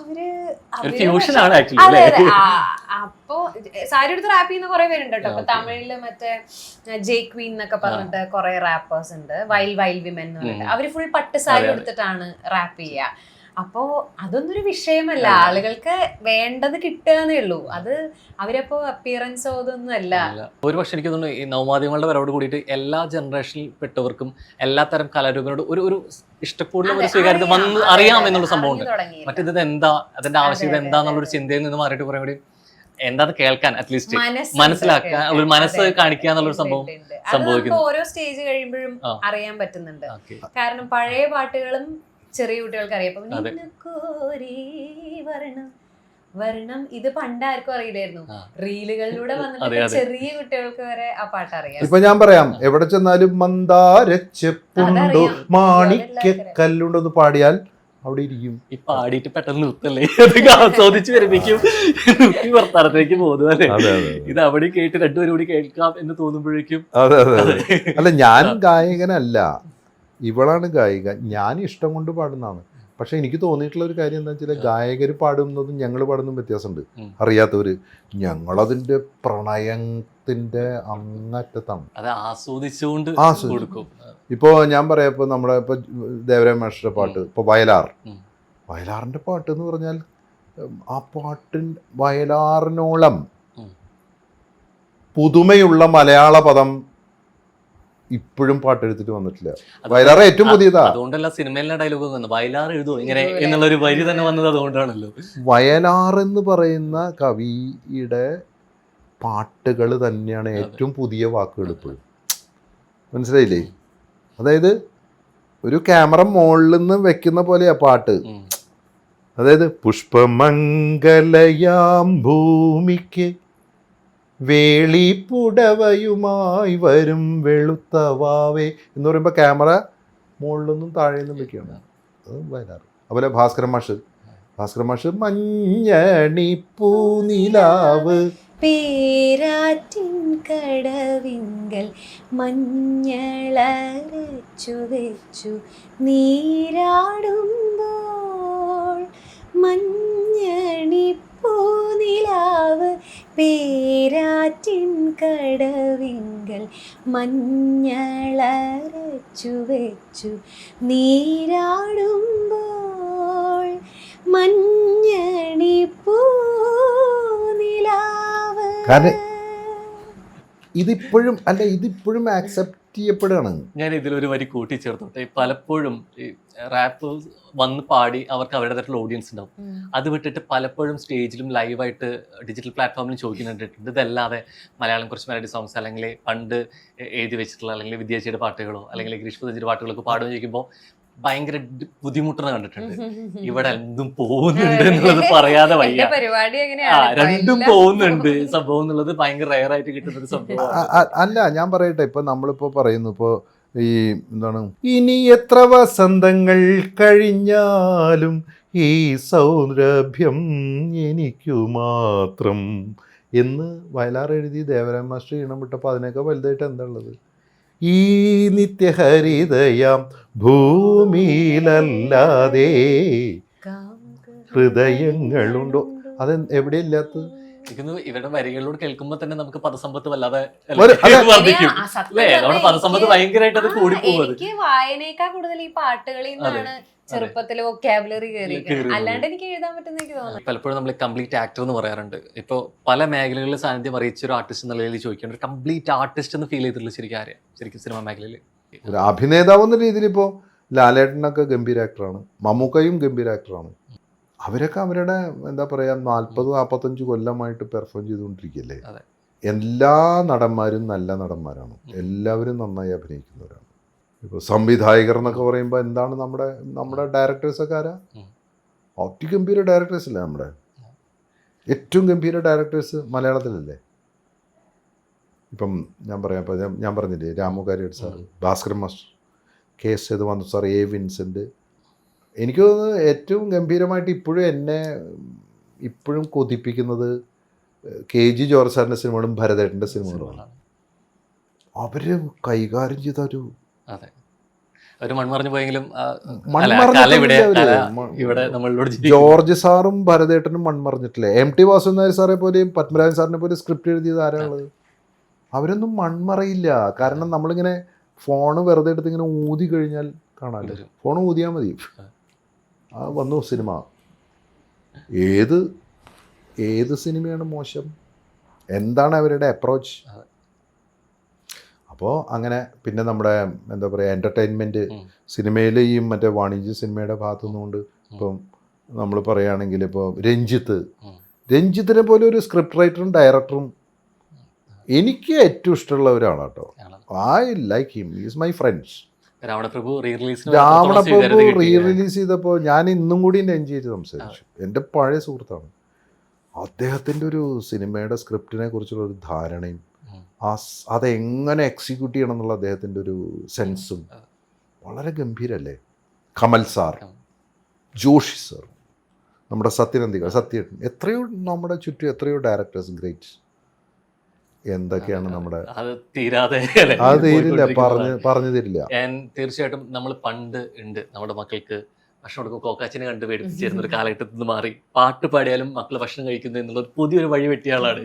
അപ്പൊ സാരി എടുത്ത് റാപ്പ് ചെയ്യുന്ന കുറെ പേരുണ്ട് കേട്ടോ. അപ്പൊ തമിഴില് മറ്റേ ജെ ക്വീൻ എന്നൊക്കെ പറഞ്ഞിട്ട് കുറെ റാപ്പേഴ്സ് ഉണ്ട്, വൈൽഡ് വിമൻ എന്ന് പറഞ്ഞിട്ട്. അവര് ഫുൾ പട്ട് സാരി എടുത്തിട്ടാണ് റാപ്പ് ചെയ്യുക. അപ്പോ അതൊന്നൊരു വിഷയമല്ല, ആളുകൾക്ക് വേണ്ടത് കിട്ടുകയെന്നേ ഉള്ളൂ. അത് അവരപ്പോ അപ്പിയറൻസോ അതൊന്നും അല്ല. ഒരു പക്ഷെ എനിക്ക് തോന്നുന്നു ഈ നവമാധ്യമങ്ങളുടെ വരവോട് കൂടിയിട്ട് എല്ലാ ജനറേഷനിൽ പെട്ടവർക്കും എല്ലാ തരം കലാരൂപങ്ങളോട് ഒരു ഇഷ്ടപ്പെടുന്ന ഒരു സ്വീകാര്യത വന്ന് അറിയാം എന്നുള്ള സംഭവം ഉണ്ട്. മറ്റേത് എന്താ, അതിന്റെ ആവശ്യകത എന്താന്നുള്ളൊരു ചിന്തയിൽ നിന്ന് മാറിയിട്ട് കുറെ കൂടി എന്താന്ന് കേൾക്കാൻ അറ്റ്ലീസ്റ്റ് മനസ്സിലാക്കാൻ, ഒരു മനസ്സ് കാണിക്കുക എന്നുള്ളൊരു സംഭവം സംഭവിക്കുന്നു. ഓരോ സ്റ്റേജ് കഴിയുമ്പോഴും അറിയാൻ പറ്റുന്നുണ്ട്. കാരണം പഴയ പാട്ടുകളും ചെറിയ കുട്ടികൾക്ക് അറിയാം. വരണം ഇത് പണ്ടാർക്കും അറിയില്ലായിരുന്നു, റീലുകളിലൂടെ വന്നിട്ട് ചെറിയ കുട്ടികൾക്ക് വരെ ആ പാട്ട് അറിയാം. ഇപ്പൊ ഞാൻ പറയാം, എവിടെ ചെന്നാലും മന്ദാരച്ചെപ്പുണ്ടോ മാണിക്കല്ലുണ്ടോന്ന് പാടിയാൽ അവിടെ ഇരിക്കും. ഈ പാടിയിട്ട് പെട്ടെന്ന് നിർത്തല്ലേ, ആസ്വദിച്ച് വരുമ്പോഴേക്കും വർത്താനത്തേക്ക് പോകുന്നതല്ലേ. ഇത് അവിടെ കേട്ട് രണ്ടുപേരും കൂടി കേൾക്കാം എന്ന് തോന്നുമ്പോഴേക്കും. അല്ല, ഞാൻ ഗായകനല്ല, ഇവളാണ് ഗായിക. ഞാൻ ഇഷ്ടം കൊണ്ട് പാടുന്നതാണ്. പക്ഷെ എനിക്ക് തോന്നിയിട്ടുള്ള ഒരു കാര്യം എന്താ വെച്ചാൽ, ഗായകർ പാടുന്നതും ഞങ്ങൾ പാടുന്നതും വ്യത്യാസമുണ്ട്. അറിയാത്തവര് ഞങ്ങളതിന്റെ പ്രണയത്തിന്റെ അങ്ങറ്റത്താണ്, അത് ആസ്വദിച്ചുകൊണ്ട് കൊടുക്കും. ഇപ്പോൾ ഞാൻ പറയാം, ഇപ്പോൾ നമ്മുടെ ഇപ്പോൾ ദേവരായ മാസ്റ്ററുടെ പാട്ട്, ഇപ്പോൾ വയലാറിൻ്റെ പാട്ട് എന്ന് പറഞ്ഞാൽ ആ വയലാറിനോളം പുതുമയുള്ള മലയാള പദം ഇപ്പോഴും പാട്ടെടുത്തിട്ട് വന്നിട്ടില്ല. വയലാർ ഏറ്റവും പുതിയതാ. അതുകൊണ്ടല്ല സിനിമയിലെ ഡയലോഗ് വന്നത്, വയലാർ എഴുതുമോ ഇങ്ങനെ എന്നുള്ളൊരു വരി തന്നെ വന്നത് അതുകൊണ്ടാണല്ലോ. വയലാർ എന്ന് പറയുന്ന കവിയുടെ പാട്ടുകൾ തന്നെയാണ് ഏറ്റവും പുതിയ വാക്കുകൾ ഇപ്പോഴും. മനസ്സിലായില്ലേ? അതായത് ഒരു ക്യാമറ മുകളിൽ നിന്ന് വെക്കുന്ന പോലെയാ പാട്ട്. അതായത് പുഷ്പമംഗലയാം ഭൂമിക്ക് വേളിപ്പുടവയുമായി വരും വെളുത്തവാവേ എന്ന് പറയുമ്പോൾ ക്യാമറ മുകളിൽ നിന്നും താഴെ നിന്നും വെക്കുകയാണ്. അത് വയലാർ. അതുപോലെ ഭാസ്കരൻ മാഷ് മഞ്ഞണിപ്പൂനിലാവ് പേരാറ്റിൻ കടവിങ്കൽ മഞ്ഞളരച്ചു വെച്ചു നീരാടുമ്പോൾ മഞ്ഞണിപ്പൂനിലാവ് പേരാറ്റിൻ കടവിങ്കൽ മഞ്ഞളരച്ചു വെച്ചു നീരാടുമ്പോൾ മഞ്ഞണിപ്പൂനിലാവ്. കാരണം ഇതിപ്പോഴും ആക്സെപ്റ്റ് ചെയ്യപ്പെടുകയാണ്. ഞാൻ ഇതിലൊരു വരി കൂട്ടിച്ചേർത്തോട്ടെ. പലപ്പോഴും ഈ റാപ്പ് വന്ന് പാടി അവർക്ക് അവരുടേതായിട്ടുള്ള ഓഡിയൻസ് ഉണ്ടാവും. അത് വിട്ടിട്ട് പലപ്പോഴും സ്റ്റേജിലും ലൈവായിട്ട് ഡിജിറ്റൽ പ്ലാറ്റ്ഫോമിലും ചോദിക്കുന്നുണ്ട് ഇതല്ലാതെ മലയാളം കുറച്ച് മെലഡി സോങ്സ് അല്ലെങ്കിൽ പണ്ട് എഴുതി വെച്ചിട്ടുള്ള അല്ലെങ്കിൽ വിദ്യാർത്ഥിയുടെ പാട്ടുകളോ അല്ലെങ്കിൽ ഗിരീഷ് പുത്തഞ്ചിയുടെ പാട്ടുകളൊക്കെ പാടുമെന്ന് ചോദിക്കുമ്പോൾ ഭയങ്കര ബുദ്ധിമുട്ടെന്ന് കണ്ടിട്ടുണ്ട്. ഇവിടെ എന്തും പോകുന്നുണ്ട് എന്നുള്ളത് പറയാതെ വയ്യ. പരിപാടി രണ്ടും പോകുന്നുണ്ട് സംഭവം എന്നുള്ളത് ഭയങ്കര റയർ ആയിട്ട് കിട്ടുന്ന ഒരു സംഭവം. അല്ല ഞാൻ പറയട്ടെ, ഇപ്പൊ നമ്മളിപ്പോ പറയുന്നു ഇപ്പോ ഈ എന്താണ്, ഇനി എത്ര വസന്തങ്ങൾ കഴിഞ്ഞാലും ഈ സൗരഭ്യം എനിക്കു മാത്രം എന്ന് വയലാർ എഴുതി ദേവരാജ മാസ്റ്റർ ഈണം വിട്ടപ്പോൾ അതിനൊക്കെ വലുതായിട്ട് എന്താ ഉള്ളത്? ഈ നിത്യഹരിതയാം ഭൂമിയിലല്ലാതെ ഹൃദയങ്ങളുണ്ടോ? അത് എവിടെയില്ലാത്തത്? ഇവരുടെ വരികളിലൂടെ കേൾക്കുമ്പോ തന്നെ നമുക്ക് പദസമ്പത്ത് വല്ലാതെ വർദ്ധിക്കും. നമ്മുടെ പദസമ്പത്ത് ഭയങ്കരമായിട്ട് അത് കൂടിപ്പോകും. എനിക്ക് വായനയേക്കാൾ കൂടുതൽ ഈ പാട്ടുകളിൽ നിന്നാണ് ചെറുപ്പത്തിലെ വൊക്കാബുലറി കയറിയിരിക്കുന്നത്. അല്ലാണ്ട് എനിക്ക് എഴുതാൻ പറ്റുന്ന എനിക്ക് തോന്നുന്നു. പലപ്പോഴും നമ്മൾ കംപ്ലീറ്റ് ആക്ടർ എന്ന് പറയാറുണ്ട്. ഇപ്പോൾ പല മേഖലകളിൽ സാന്നിധ്യം അറിയിച്ച ഒരു ആർട്ടിസ്റ്റ് എന്ന നിലയിൽ ചോദിക്കേണ്ട ഒരു കംപ്ലീറ്റ് ആർട്ടിസ്റ്റ് എന്ന് ഫീൽ ചെയ്തിട്ടുള്ള ശരിക്കും സിനിമ മേഖലയിൽ ഒരു അഭിനേതാവ് എന്ന രീതിയിൽ ഇപ്പോൾ ലാലേട്ടനൊക്കെ ഗംഭീര ആക്ടറാണ്, മമ്മൂക്കയും ഗംഭീര ആക്ടറാണ്. അവരൊക്കെ അവരുടെ എന്താ പറയുക 40-45 കൊല്ലമായിട്ട് പെർഫോം ചെയ്തുകൊണ്ടിരിക്കുകയല്ലേ. എല്ലാ നടന്മാരും നല്ല നടന്മാരാണ്, എല്ലാവരും നന്നായി അഭിനയിക്കുന്നവരാണ്. ഇപ്പോൾ സംവിധായകർ എന്നൊക്കെ പറയുമ്പോൾ എന്താണ് നമ്മുടെ ഡയറക്ടേഴ്സൊക്കെ ആരാ? അതിഗംഭീര ഡയറക്ടേഴ്സ് അല്ലേ നമ്മുടെ ഏറ്റവും ഗംഭീര ഡയറക്ടേഴ്സ് മലയാളത്തിലല്ലേ? ഇപ്പം ഞാൻ പറഞ്ഞില്ലേ, Ramu Kariat sir, Bhaskaran master, K S Sethumadhavan sir, A Vincent. എനിക്ക് തോന്നുന്നത് ഏറ്റവും ഗംഭീരമായിട്ട് ഇപ്പോഴും കൊതിപ്പിക്കുന്നത് KG ജോർജ് സാറിൻ്റെ സിനിമകളും ഭരതേട്ടൻ്റെ സിനിമകളുമാണ്. അവർ കൈകാര്യം ചെയ്ത ഒരു മൺമറഞ്ഞു പോയെങ്കിലും ജോർജ് സാറും ഭരതേട്ടനും മൺമറഞ്ഞിട്ടില്ലേ? MT വാസുദേവൻ നായർ സാറെ പോലെയും പത്മരാജൻ സാറിനെ പോലെയും സ്ക്രിപ്റ്റ് എഴുതിയത് ആരാളുള്ളത്? അവരൊന്നും മൺമറയില്ല. കാരണം നമ്മളിങ്ങനെ ഫോണ് വെറുതെ എടുത്ത് ഇങ്ങനെ ഊതി കഴിഞ്ഞാൽ കാണാമല്ലോ, ഫോൺ ഊതിയാൽ മതി, വന്നു സിനിമ. ഏത് സിനിമയാണ് മോശം? എന്താണ് അവരുടെ അപ്രോച്ച്? അപ്പോൾ അങ്ങനെ പിന്നെ നമ്മുടെ എന്താ പറയുക എൻ്റർടൈൻമെൻറ്റ് സിനിമയിൽ ഈ മറ്റേ വാണിജ്യ സിനിമയുടെ ഭാഗത്തു നിന്നുകൊണ്ട് ഇപ്പം നമ്മൾ പറയുകയാണെങ്കിൽ ഇപ്പോൾ രഞ്ജിത്തിനെ പോലെ ഒരു സ്ക്രിപ്റ്റ് റൈറ്ററും ഡയറക്ടറും എനിക്ക് ഏറ്റവും ഇഷ്ടമുള്ള ഒരാളാട്ടോ. I like him, is my friends. Ravanaprabhu re release ചെയ്തപ്പോൾ ഞാൻ ഇന്നും കൂടി എൻജോയ് ചെയ്ത് സംസാരിച്ചു. എൻ്റെ പഴയ സുഹൃത്താണ്. അദ്ദേഹത്തിൻ്റെ ഒരു സിനിമയുടെ സ്ക്രിപ്റ്റിനെ കുറിച്ചുള്ള ഒരു ധാരണയും അതെങ്ങനെ എക്സിക്യൂട്ട് ചെയ്യണം എന്നുള്ള അദ്ദേഹത്തിൻ്റെ ഒരു സെൻസും വളരെ ഗംഭീരല്ലേ. കമൽ സാർ, ജോഷി സാർ, നമ്മുടെ സത്യൻ, എത്രയോ നമ്മുടെ ചുറ്റും എത്രയോ ഡയറക്ടേഴ്സ് ഗ്രേറ്റ്. എന്തൊക്കെയാണ് നമ്മുടെ അത് തീരില്ല, പറഞ്ഞു തരില്ല. തീർച്ചയായിട്ടും നമ്മൾ പണ്ട് ഉണ്ട് നമ്മുടെ മക്കൾക്ക് ഭക്ഷണം കൊടുക്കും കോക്കാച്ചിനെ കണ്ട് പേടിപ്പിച്ചിരുന്ന ഒരു കാലഘട്ടത്തിൽ നിന്ന് മാറി പാട്ട് പാടിയാലും മക്കൾ ഭക്ഷണം കഴിക്കുന്നു എന്നുള്ളത് പുതിയൊരു വഴി വെട്ടിയ ആളാണ്.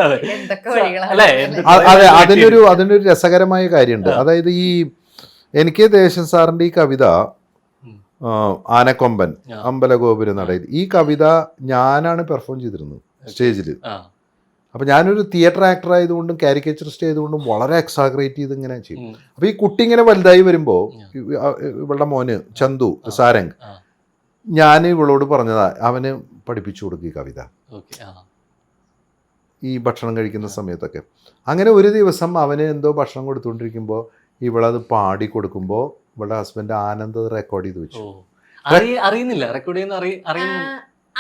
അതെ, അതിനൊരു രസകരമായ കാര്യമുണ്ട്. അതായത് എനിക്ക് ദേശൻ സാറിന്റെ ഈ കവിത ആനക്കൊമ്പൻ അമ്പലഗോപുര നടയിൽ, ഈ കവിത ഞാനാണ് പെർഫോം ചെയ്തിരുന്നത് സ്റ്റേജിൽ. അപ്പം ഞാനൊരു തിയേറ്റർ ആക്ടർ ആയതുകൊണ്ടും കാരിക്കേച്ചറിസ്റ്റ് ആയതുകൊണ്ടും വളരെ എക്സാഗ്രേറ്റ് ചെയ്ത് ഇങ്ങനെ ചെയ്യും. അപ്പോൾ ഈ കുട്ടി ഇങ്ങനെ വലുതായി വരുമ്പോൾ ഇവളുടെ മോന് ചന്തു സാരംഗ്, ഞാൻ ഇവളോട് പറഞ്ഞതാ അവന് പഠിപ്പിച്ചു കൊടുക്കുക ഈ കവിത ഈ ഭക്ഷണം കഴിക്കുന്ന സമയത്തൊക്കെ. അങ്ങനെ ഒരു ദിവസം അവന് എന്തോ ഭക്ഷണം കൊടുത്തുകൊണ്ടിരിക്കുമ്പോൾ ഇവളത് പാടി കൊടുക്കുമ്പോൾ ഇവളുടെ ഹസ്ബൻഡ് ആനന്ദ് റെക്കോർഡ് ചെയ്ത് വെച്ചു. അറിയുന്നില്ല റെക്കോർഡ് ചെയ്യുന്ന അറിയുന്നു.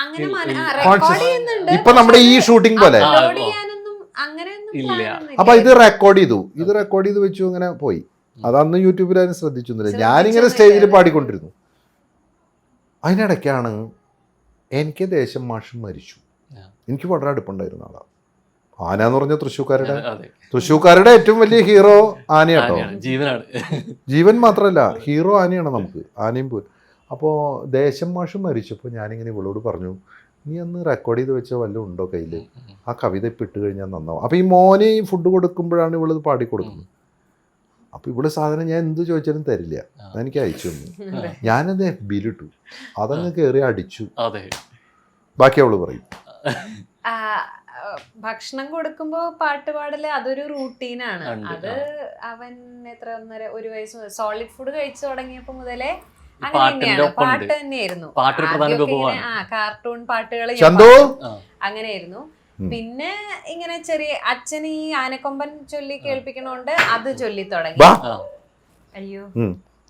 അങ്ങനെ Conscious. റെക്കോർഡ് ചെയ്യുന്നുണ്ട്. ഇപ്പൊ നമ്മുടെ ഈ ഷൂട്ടിംഗ് പോലെ. അപ്ലോഡ് ചെയ്യാനൊന്നും അങ്ങനെയൊന്നും ഇല്ല. plan ഒന്നും അപ്പൊ ഇത് ഇല്ല. റെക്കോർഡ് ചെയ്ത് വെച്ചു, അങ്ങനെ പോയി. അതന്ന് യൂട്യൂബിൽ അതിന് ശ്രദ്ധിച്ചൊന്നുമില്ല. ഞാനിങ്ങനെ ശ്രദ്ധിച്ചൊന്നുമില്ല. സ്റ്റേജിൽ പാടിക്കൊണ്ടിരുന്നു. അതിനിടയ്ക്കാണ് എനിക്ക് ദേശം മാഷ് മരിച്ചു. എനിക്ക് വളരെ അടുപ്പുണ്ടായിരുന്ന ആളാണ്. ആന എന്ന് പറഞ്ഞ തൃശ്ശൂർക്കാരുടെ ഏറ്റവും വലിയ ഹീറോ ആനയാട്ടോ. ജീവനാണ്. ജീവൻ മാത്രമല്ല, ഹീറോ ആനയാണ് നമുക്ക്, ആനയും പോലും. അപ്പോൾ ദേശം മാഷ് മരിച്ചപ്പോൾ ഞാനിങ്ങനെ ഇവളോട് പറഞ്ഞു, നീ അന്ന് റെക്കോർഡ് ചെയ്ത് വെച്ച വല്ലതും ഉണ്ടോ കയ്യിൽ? ആ കവിത ഇപ്പം ഇട്ട് കഴിഞ്ഞാൽ നന്നാവും. അപ്പോൾ ഈ മോനെ ഈ ഫുഡ് കൊടുക്കുമ്പോഴാണ് ഇവളിത് പാടിക്കൊടുക്കുന്നത്. അപ്പോൾ ഇവിടെ സാധനം ഞാൻ എന്ത് ചോദിച്ചാലും തരില്ല, എനിക്ക് അയച്ചു തന്നു. ഞാനത് FB-ലിട്ടു, അതങ്ങ് കയറി അടിച്ചു. ബാക്കി അവള് പറയും. ഭക്ഷണം കൊടുക്കുമ്പോ പാട്ട് പാടല് അതൊരു റൂട്ടീനാണ്. ഉണ്ട്. അത് അവൻ എത്ര 1.5 വയസ്സ് സോളിഡ് ഫുഡ് കഴിച്ചു തുടങ്ങിയപ്പോ മുതലേ അങ്ങനെ പാട്ടിന്റെ തന്നെയാണ്. ഒപ്പം ഉണ്ട്. പാട്ട് തന്നെയായിരുന്നു. പാട്ടൊരു പ്രധാന ആദ്യമൊക്കെ വിഭവമാണ്. ഇങ്ങനെ, കാർട്ടൂൺ പാട്ടുകൾ ചന്തു അങ്ങനെയായിരുന്നു. പിന്നെ ഇങ്ങനെ ചെറിയ അച്ഛൻ ഈ ആനക്കൊമ്പൻ ചൊല്ലി കേൾപ്പിക്കണോണ്ട് അത് ചൊല്ലി തുടങ്ങി. വാ. അയ്യോ.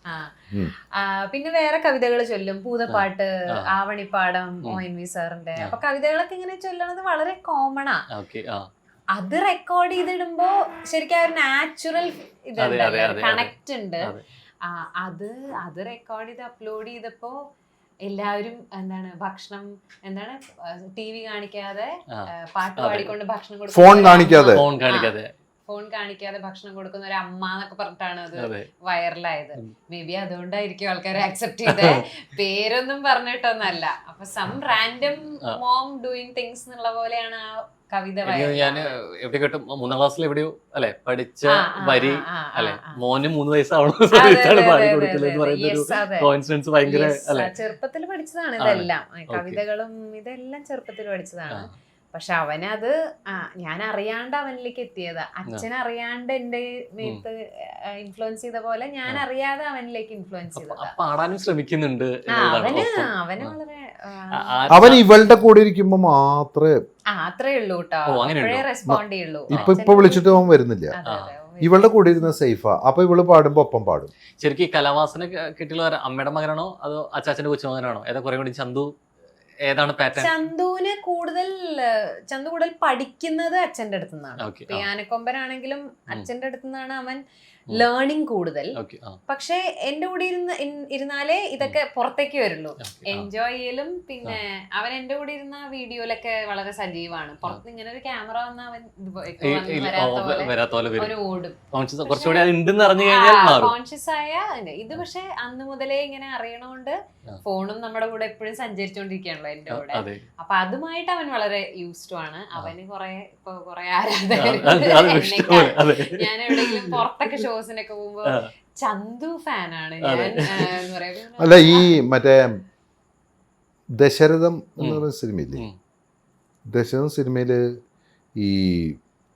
ആ ഉം. പിന്നെ വേറെ കവിതകൾ ചൊല്ലും. പൂതപ്പാട്ട്, ആവണിപ്പാടം, ONV സാറിന്റെ. അപ്പൊ കവിതകളൊക്കെ ഇങ്ങനെ ചൊല്ലണത് വളരെ കോമണാ. അത് റെക്കോർഡ് ചെയ്തിടുമ്പോ ശരിക്കും ഒരു നാച്ചുറൽ കണക്ട് ഉണ്ട്. അത് റെക്കോർഡ് ചെയ്ത് അപ്ലോഡ് ചെയ്തപ്പോ എല്ലാവരും ഭക്ഷണം TV കാണിക്കാതെ പാട്ട് പാടിക്കൊണ്ട് ഭക്ഷണം കൊടുക്കും. ഫോൺ കാണിക്കാതെ ഭക്ഷണം കൊടുക്കുന്ന ഒരു അമ്മ എന്നൊക്കെ പറഞ്ഞിട്ടാണ് അത് വൈറലായത്. മേ ബി അതുകൊണ്ടായിരിക്കും ആൾക്കാർ ആക്സെപ്റ്റ് ചെയ്തത്. പേരൊന്നും പറഞ്ഞിട്ടൊന്നല്ല. അപ്പൊ some random mom doing things എന്നുള്ള പോലെയാണ് ആ കവിത. ഞാൻ എവിടെ കേട്ടു, 3ാം ക്ലാസ്സിൽ എവിടെയോ അല്ലെ പഠിച്ച വരി അല്ലെ, മോന് 3 വയസ്സാവണോ പാടി കൊടുക്കുന്നത് പറയുന്ന കോയിൻസിഡൻസ് ഭയങ്കര അല്ലെ. ചെറുപ്പത്തിൽ പഠിച്ചതാണ് ഇതെല്ലാം, കവിതകളും ഇതെല്ലാം ചെറുപ്പത്തിൽ പഠിച്ചതാണ്. പക്ഷെ അവനത് ഞാൻ അറിയാണ്ട് അവനിലേക്ക് എത്തിയതാ. അച്ഛൻ അറിയാണ്ട് എന്റെ മേത്ത് ഇൻഫ്ലുവൻസ് ചെയ്ത പോലെ ഞാൻ അറിയാതെ അവനിലേക്ക് ഇൻഫ്ലുവൻസ് ചെയ്തതാ. പാടാനും ശ്രമിക്കുന്നുണ്ട്. അവന് വളരെ അവൻ ഇവളുടെ കൂടെ ഇരിക്കുമ്പോ മാത്രമേ അത്രേ ഉള്ളൂ കേട്ടോ. അപ്പോഴേ റെസ്പോണ്ട് ചെയ്യുള്ളൂ. ഇപ്പൊ വിളിച്ചിട്ട് അവൻ വരുന്നില്ല. ഇവളുടെ കൂടെ ഇരുന്ന സേഫാ. അപ്പൊ ഇവള് പാടുമ്പോ ഒപ്പം പാടും. ശരിക്കും കലാവാസന കിട്ടിയുള്ള അമ്മയുടെ മകനാണോ അതോ അച്ചാച്ചന്റെ കൊച്ചുമകനാണോ? ഏതാ കുറെ കൂടി ചന്തു ഏതാണ് പാറ്റേൺ? ചന്തു കൂടുതൽ പഠിക്കുന്നത് അച്ഛന്റെ അടുത്ത് നിന്നാണ്. ആനക്കൊമ്പനാണെങ്കിലും അച്ഛന്റെ അടുത്ത് നിന്നാണ് അവൻ ലേണിംഗ് കൂടുതൽ. പക്ഷെ എന്റെ കൂടെ ഇരുന്നാലേ ഇതൊക്കെ പുറത്തേക്ക് വരുള്ളൂ. എൻജോയ് ചെയ്യലും പിന്നെ അവൻ എന്റെ കൂടെ ഇരുന്ന വീഡിയോയിലൊക്കെ വളരെ സജീവമാണ്. പുറത്ത് ഇങ്ങനെ ഒരു ക്യാമറ വന്ന അവൻ ഓടും. കോൺഷ്യസ് ആയ ഇത്. പക്ഷെ അന്ന് മുതലേ ഇങ്ങനെ അറിയണോണ്ട് ഫോണും നമ്മുടെ കൂടെ എപ്പോഴും സഞ്ചരിച്ചോണ്ടിരിക്കുകയാണല്ലോ എന്റെ കൂടെ. അപ്പൊ അതുമായിട്ട് അവൻ വളരെ യൂസ്ഡ് ആണ്. അവന് കുറെ ആരാധകരുണ്ട്. ഞാൻ എവിടെയെങ്കിലും പുറത്തൊക്കെ ഷോസിനൊക്കെ പോകുമ്പോ ചന്തു ഫാനാണ് ഞാൻ. അല്ല, ഈ മറ്റേ ദശരഥം എന്ന് പറയുന്ന സിനിമയില്ലേ, ദശരഥം സിനിമയില് ഈ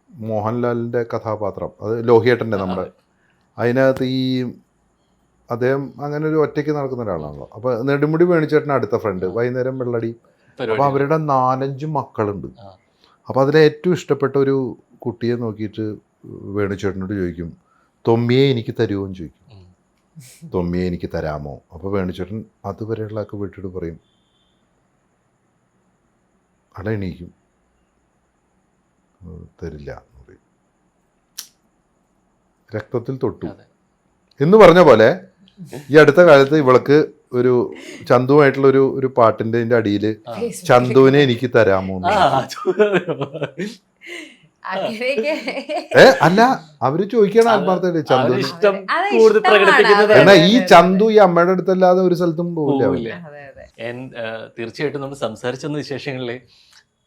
മോഹൻലാലിന്റെ കഥാപാത്രം, അത് ലോഹിയേട്ടന്റെ നമ്മുടെ, അതിനകത്ത് ഈ അദ്ദേഹം അങ്ങനെ ഒരു ഒറ്റയ്ക്ക് നടക്കുന്ന ഒരാളാണല്ലോ. അപ്പൊ നെടുമുടി വേണിച്ചേട്ടൻ അടുത്ത ഫ്രണ്ട്, വൈകുന്നേരം വെള്ളടി. അപ്പൊ അവരുടെ 4-5 മക്കളുണ്ട്. അപ്പൊ അതിലെ ഏറ്റവും ഇഷ്ടപ്പെട്ട ഒരു കുട്ടിയെ നോക്കിയിട്ട് വേണിച്ചേട്ടനോട് ചോദിക്കും, തൊമ്മിയെ എനിക്ക് തരുമോ എന്ന് ചോദിക്കും. തൊമ്മിയെ എനിക്ക് തരാമോ? അപ്പോൾ വേണിച്ചേട്ടൻ അതുവരെയുള്ള ആൾക്ക് വിട്ടിട്ട് പറയും, അവിടെ എണീക്കും, തരില്ല എന്ന് പറയും. രക്തത്തിൽ തൊട്ടു എന്ന് പറഞ്ഞ പോലെ ഈ അടുത്ത കാലത്ത് ഇവൾക്ക് ഒരു ചന്തുവായിട്ടുള്ള ഒരു പാട്ടിന്റെ അടിയിൽ ചന്തുവിനെ എനിക്ക് തരാമോ? അല്ല, അവര് ചോദിക്കണം ആത്മാർത്ഥമായിട്ട് ചന്തു. എന്നാ ഈ ചന്തു ഈ അമ്മയുടെ അടുത്തല്ലാതെ ഒരു സ്ഥലത്തും പോവില്ല. തീർച്ചയായിട്ടും നമ്മൾ സംസാരിച്ചെന്ന വിശേഷങ്ങളിലെ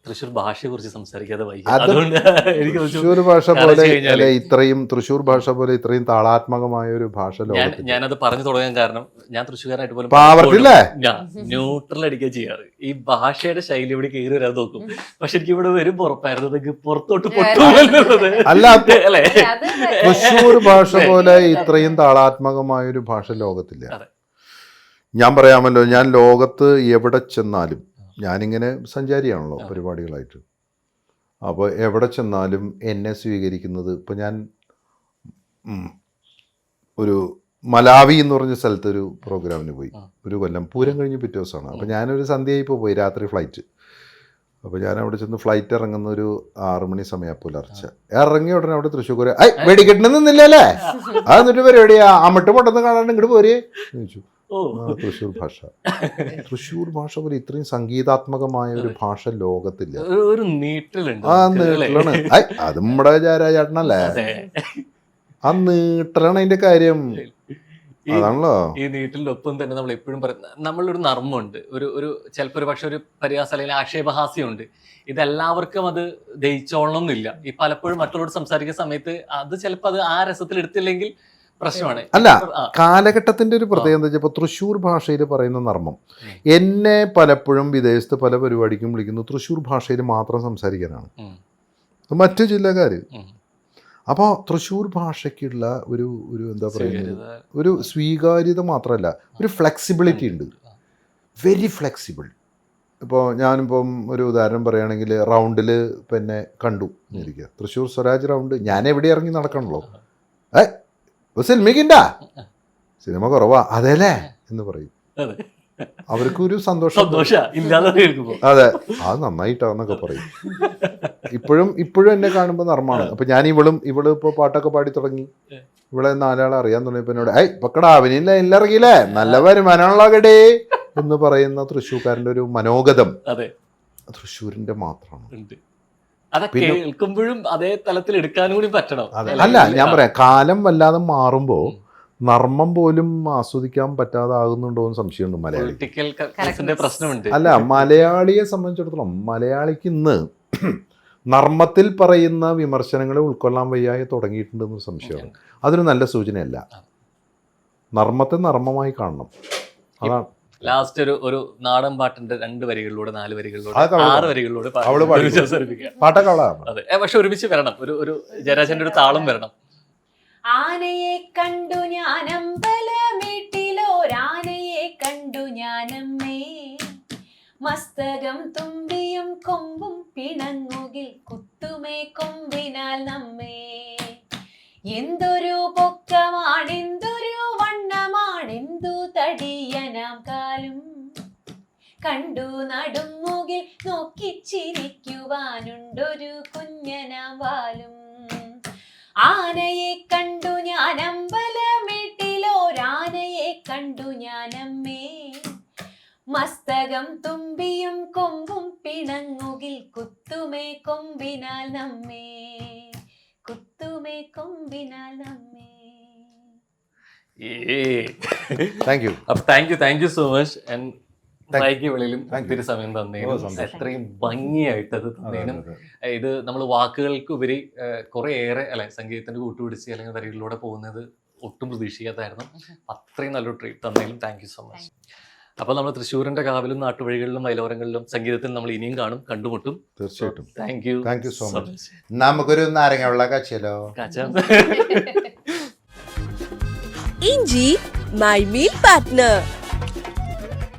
തൃശ്ശൂർ ഭാഷയെ കുറിച്ച് സംസാരിക്കാതെ തൃശ്ശൂർ ഭാഷ പോലെ തൃശ്ശൂർ ഭാഷ പോലെ ഇത്രയും താളാത്മകമായ ഒരു ഭാഷ ഞാനത് പറഞ്ഞു തുടങ്ങാൻ കാരണം ഞാൻ തൃശ്ശൂരായിട്ട് പോലും ഞാൻ ന്യൂട്രൽ അടിക്കുക ചെയ്യാറ്. ഈ ഭാഷയുടെ ശൈലി ഇവിടെ കയറി വരാൻ നോക്കും. പക്ഷെ എനിക്ക് ഇവിടെ വരും പുറത്തായിരുന്നു, പുറത്തോട്ട് അല്ല. തൃശ്ശൂർ ഭാഷ പോലെ ഇത്രയും താളാത്മകമായ ഒരു ഭാഷ ലോകത്തില്ല. ഞാൻ പറയാമല്ലോ, ഞാൻ ലോകത്ത് എവിടെ ചെന്നാലും, ഞാനിങ്ങനെ സഞ്ചാരിയാണല്ലോ പരിപാടികളായിട്ട്, അപ്പോൾ എവിടെ ചെന്നാലും എന്നെ സ്വീകരിക്കുന്നത്, ഇപ്പോൾ ഞാൻ ഒരു മലാവി എന്ന് പറഞ്ഞ സ്ഥലത്ത് ഒരു പ്രോഗ്രാമിന് പോയി. ആ. ഒരു കൊല്ലം പൂരം കഴിഞ്ഞ് പിറ്റേ ദിവസമാണ്. അപ്പോൾ ഞാനൊരു സന്ധ്യയായിപ്പോൾ പോയി, രാത്രി ഫ്ലൈറ്റ്. അപ്പോൾ ഞാൻ അവിടെ ചെന്ന് ഫ്ലൈറ്റ് ഇറങ്ങുന്ന ഒരു 6 മണി സമയം പുലർച്ചെ. ഇറങ്ങിയ ഉടനെ അവിടെ തൃശ്ശൂർ വെടിക്കെട്ടിന് നിന്നില്ലല്ലേ, അത് എന്നിട്ട് പരിപാടിയാ അമ്മട്ട് പൊട്ടെന്ന് കാണാണ്ട് ഇങ്ങോട്ട് പോരേ ചോദിച്ചു. തൃശ്ശൂർ ഭാഷ, തൃശ്ശൂർ ഭാഷ പോലെ ഇത്രയും സംഗീതാത്മകമായ ഒരു ഭാഷ ലോകത്തില്ല. ഒരു നീട്ടലുണ്ട്. ആ നീട്ടലാണ്. അത് നമ്മുടെ ചേട്ടനല്ലേ, ആ നീട്ടലാണ് അതിന്റെ കാര്യം. അതാണല്ലോ ഈ നീട്ടിന്റെ ഒപ്പം തന്നെ നമ്മൾ എപ്പോഴും പറയുന്ന നമ്മളൊരു നർമ്മമുണ്ട്, ഒരു ചിലപ്പോൾ ഒരു പക്ഷെ ഒരു പരിഹാസം അല്ലെങ്കിൽ ആക്ഷേപഹാസ്യമുണ്ട്. ഇതെല്ലാവർക്കും അത് ദഹിച്ചോളണം എന്നില്ല. ഈ പലപ്പോഴും മറ്റുള്ളവരോട് സംസാരിക്കുന്ന സമയത്ത് അത് ചിലപ്പോൾ അത് ആ രസത്തിൽ എടുത്തില്ലെങ്കിൽ പ്രശ്നമാണ്. അല്ല, കാലഘട്ടത്തിന്റെ ഒരു പ്രത്യേകത എന്താ വെച്ചാൽ ഇപ്പോൾ തൃശ്ശൂർ ഭാഷയിൽ പറയുന്ന നർമ്മം, എന്നെ പലപ്പോഴും വിദേശത്ത് പല പരിപാടിക്കും വിളിക്കുന്നു തൃശ്ശൂർ ഭാഷയിൽ മാത്രം സംസാരിക്കാനാണ്, മറ്റു ജില്ലക്കാർ. അപ്പോൾ തൃശ്ശൂർ ഭാഷയ്ക്കുള്ള ഒരു എന്താ പറയുന്നത്, ഒരു സ്വീകാര്യത മാത്രമല്ല, ഒരു ഫ്ലെക്സിബിലിറ്റി ഉണ്ട്, വെരി ഫ്ലെക്സിബിൾ. ഇപ്പോൾ ഞാനിപ്പം ഒരു ഉദാഹരണം പറയുകയാണെങ്കിൽ റൗണ്ടിൽ പിന്നെ കണ്ടു എന്നിരിക്കുക, തൃശ്ശൂർ സ്വരാജ് റൗണ്ട്, ഞാൻ എവിടെ ഇറങ്ങി നടക്കണല്ലോ, സിനിമയ്ക്കുണ്ടാ സിനിമ കുറവാ അതേല്ലേ എന്ന് പറയും. അവർക്കൊരു സന്തോഷം. അതെ, അത് നന്നായിട്ടാന്നൊക്കെ പറയും. ഇപ്പോഴും എന്നെ കാണുമ്പോൾ നർമ്മാണ്. അപ്പൊ ഞാൻ ഇവള് ഇപ്പോൾ പാട്ടൊക്കെ പാടി തുടങ്ങി, ഇവളെ 4 ആളെ അറിയാൻ തുടങ്ങിയപ്പോൾ എന്നോട് ഇപ്പൊക്കടാ അവനില്ല എല്ലാം ഇറങ്ങിയില്ലേ, നല്ല വരുമാനമുള്ള കടേ എന്ന് പറയുന്ന തൃശ്ശൂർക്കാരൻ്റെ ഒരു മനോഗതം തൃശ്ശൂരിന്റെ മാത്രമാണ്. കേൾക്കുമ്പോഴും അതേ തലത്തിൽ എടുക്കാനും കൂടി പറ്റണം. അല്ല, ഞാൻ പറയാം, കാലം വല്ലാതെ മാറുമ്പോ നർമ്മം പോലും ആസ്വദിക്കാൻ പറ്റാതാകുന്നുണ്ടോ എന്ന് സംശയമുണ്ട് മലയാളി. പ്രശ്നമുണ്ട്. അല്ല, മലയാളിയെ സംബന്ധിച്ചിടത്തോളം മലയാളിക്ക് ഇന്ന് നർമ്മത്തിൽ പറയുന്ന വിമർശനങ്ങളെ ഉൾക്കൊള്ളാൻ വയ്യാതെ തുടങ്ങിയിട്ടുണ്ടെന്ന് സംശയമാണ്. അതൊരു നല്ല സൂചനയല്ല. നർമ്മത്തെ നർമ്മമായി കാണണം. അതാണ് ലാസ്റ്റ് ഒരു നാടൻ പാട്ടിന്റെ 2 വരികളിലൂടെ 4 വരികളിലൂടെ 6 വരികളിലൂടെ പാട്ടൊക്കെ അവളാ. അതെ, പക്ഷെ ഒരുമിച്ച് വരണം. ഒരു ജയരാജന്റെ ഒരു താളം വരണം. ആനയെ കണ്ടു ഞാൻ അമ്പലമേട്ടിലോരാനയെ കണ്ടു ഞാനമ്മേ, മസ്തകം തുമ്പിയും കൊമ്പും പിണങ്ങുകിൽ കുത്തുമേ കൊമ്പിനാൽ നമ്മേ. എന്തൊരു പൊക്കമാണെന്തൊരു വണ്ണമാണെന്തു തടിയനാം കാലും, കണ്ടു നടുങ്ങുകിൽ നോക്കിച്ചിരിക്കുവാനുണ്ടൊരു കുഞ്ഞനാം വാലും. ആനയെ കണ്ടു ഞാൻ അമ്പലമേട്ടിലോരാനയെ കണ്ടു ഞാനമ്മേ, മസ്തകം തുമ്പിയും കൊമ്പും പിണങ്ങുകിൽ കുത്തുമേ കൊമ്പിനാൽ നമ്മേ, കുത്തുമേ കൊമ്പിനാൽ നമ്മേ. Thank you so much. വെളിയിലും ഒത്തിരി സമയം തന്നേനും എത്രയും ഭംഗിയായിട്ട് അത് തന്നേനും. ഇത് നമ്മൾ വാക്കുകൾക്ക് ഉപരി കുറേയേറെ അല്ലെ സംഗീതത്തിന്റെ കൂട്ടുപിടിച്ച് അല്ലെങ്കിൽ വരികളിലൂടെ പോകുന്നത് ഒട്ടും പ്രതീക്ഷിക്കാത്തായിരുന്നു. അത്രയും നല്ലൊരു ട്രീറ്റ് തന്നേലും താങ്ക് യു സോ മച്ച്. അപ്പോൾ നമ്മൾ തൃശ്ശൂരിന്റെ കാവിലും നാട്ടുവഴികളിലും വയലോരങ്ങളിലും സംഗീതത്തിൽ നമ്മൾ ഇനിയും കാണും, കണ്ടുമുട്ടും. തീർച്ചയായിട്ടും. Thank you so much. നമുക്കൊരു നാരങ്ങ വെള്ള കാച്ചിയല്ലോ. ഇഞ്ചി മൈ മീൽ പാർട്ട്ണർ.